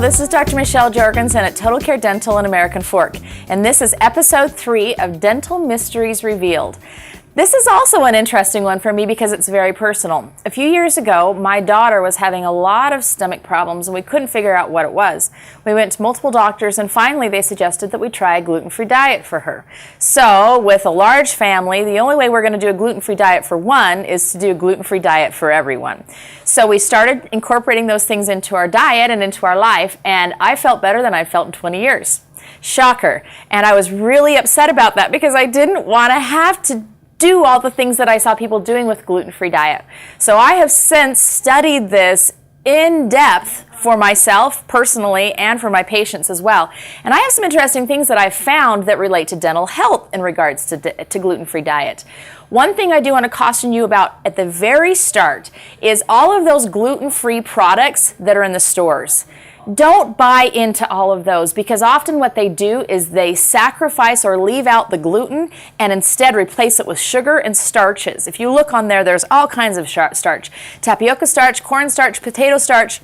this is Dr. Michelle Jorgensen at Total Care Dental and American Fork, and this is episode 3 of Dental Mysteries Revealed. This is also an interesting one for me because it's very personal. A few years ago, my daughter was having a lot of stomach problems and we couldn't figure out what it was. We went to multiple doctors and finally they suggested that we try a gluten-free diet for her. So, with a large family, the only way we're going to do a gluten-free diet for one is to do a gluten-free diet for everyone. So we started incorporating those things into our diet and into our life, and I felt better than I've felt in 20 years. Shocker. And I was really upset about that because I didn't want to have to do all the things that I saw people doing with gluten-free diet. So I have since studied this in depth for myself personally and for my patients as well. And I have some interesting things that I've found that relate to dental health in regards to gluten-free diet. One thing I do want to caution you about at the very start is all of those gluten-free products that are in the stores. Don't buy into all of those because often what they do is they sacrifice or leave out the gluten and instead replace it with sugar and starches. If you look on there, there's all kinds of starch. Tapioca starch, corn starch, potato starch.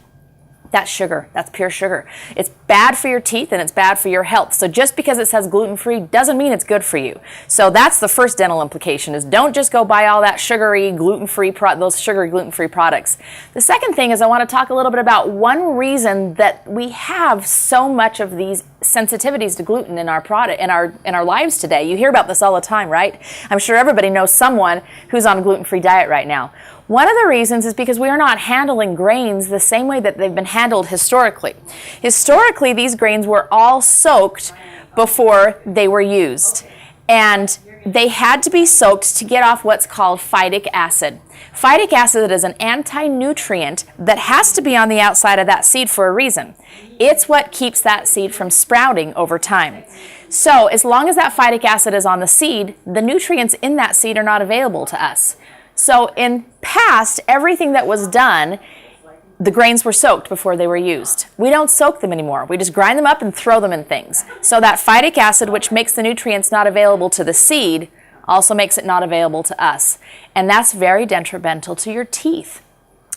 That's sugar. That's pure sugar. It's bad for your teeth and it's bad for your health. So just because it says gluten-free doesn't mean it's good for you. So that's the first dental implication is don't just go buy all that sugary gluten-free those sugary gluten-free products. The second thing is I want to talk a little bit about one reason that we have so much of these sensitivities to gluten in our product in our lives today. You hear about this all the time, right? I'm sure everybody knows someone who's on a gluten-free diet right now. One of the reasons is because we are not handling grains the same way that they've been handled historically. Historically, these grains were all soaked before they were used. And they had to be soaked to get off what's called phytic acid. Phytic acid is an anti-nutrient that has to be on the outside of that seed for a reason. It's what keeps that seed from sprouting over time. So as long as that phytic acid is on the seed, the nutrients in that seed are not available to us. So in past, everything that was done, the grains were soaked before they were used. We don't soak them anymore. We just grind them up and throw them in things. So that phytic acid, which makes the nutrients not available to the seed, also makes it not available to us. And that's very detrimental to your teeth.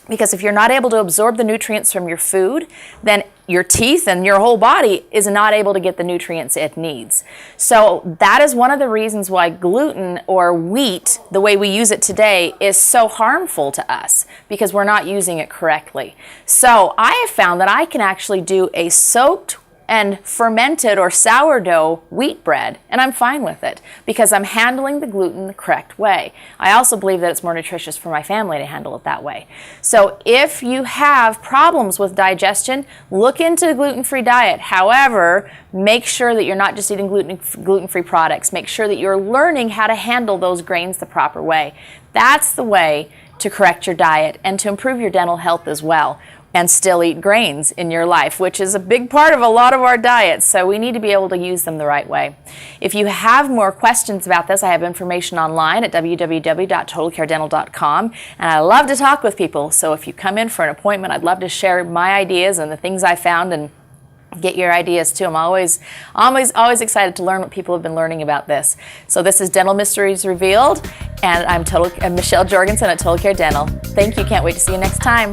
Because if you're not able to absorb the nutrients from your food, then your teeth and your whole body is not able to get the nutrients it needs. So that is one of the reasons why gluten or wheat, the way we use it today, is so harmful to us because we're not using it correctly. So I have found that I can actually do a soaked and fermented or sourdough wheat bread, and I'm fine with it because I'm handling the gluten the correct way. I also believe that it's more nutritious for my family to handle it that way. So if you have problems with digestion, look into the gluten-free diet. However, make sure that you're not just eating gluten-free products. Make sure that you're learning how to handle those grains the proper way. That's the way to correct your diet and to improve your dental health as well, and still eat grains in your life, which is a big part of a lot of our diets, so we need to be able to use them the right way. If you have more questions about this, I have information online at www.totalcaredental.com, and I love to talk with people, so if you come in for an appointment, I'd love to share my ideas and the things I found and get your ideas too. I'm always excited to learn what people have been learning about this. So this is Dental Mysteries Revealed, and I'm Michelle Jorgensen at Total Care Dental. Thank you. Can't wait to see you next time.